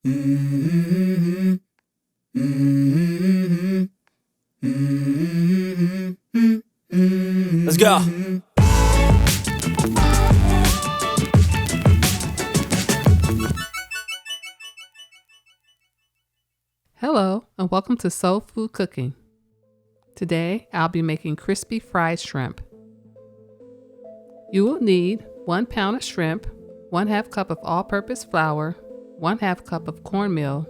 Let's go. Hello and welcome to Soul Food Cooking. Today I'll be making crispy fried shrimp. You will need 1 pound of shrimp, 1/2 cup of all-purpose flour, 1/2 cup of cornmeal,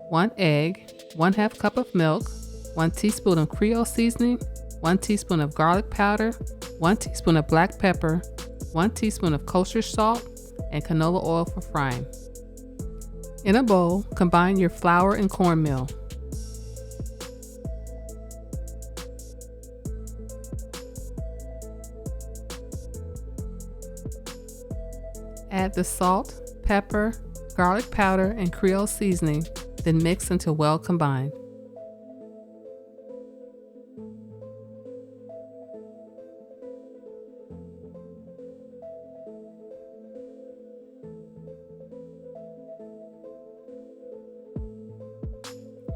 1 egg, 1/2 cup of milk, 1 teaspoon of Creole seasoning, 1 teaspoon of garlic powder, 1 teaspoon of black pepper, 1 teaspoon of kosher salt, and canola oil for frying. In a bowl, combine your flour and cornmeal. Add the salt, pepper, garlic powder, and Creole seasoning, then mix until well combined.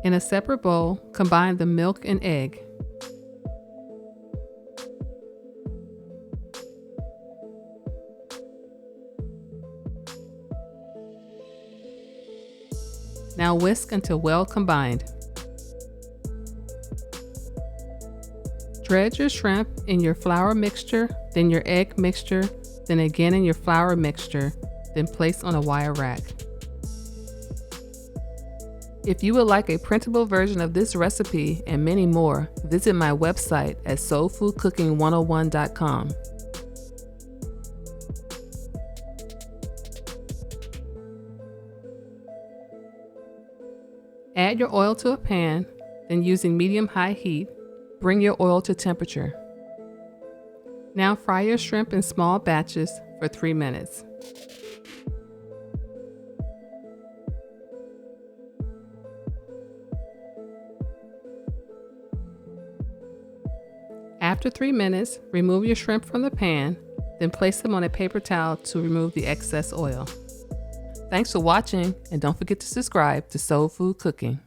In a separate bowl, combine the milk and egg. Now whisk until well combined. Dredge your shrimp in your flour mixture, then your egg mixture, then again in your flour mixture, then place on a wire rack. If you would like a printable version of this recipe and many more, visit my website at soulfoodcooking101.com. Add your oil to a pan, then using medium-high heat, bring your oil to temperature. Now fry your shrimp in small batches for 3 minutes. After 3 minutes, remove your shrimp from the pan, then place them on a paper towel to remove the excess oil. Thanks for watching, and don't forget to subscribe to Soul Food Cooking.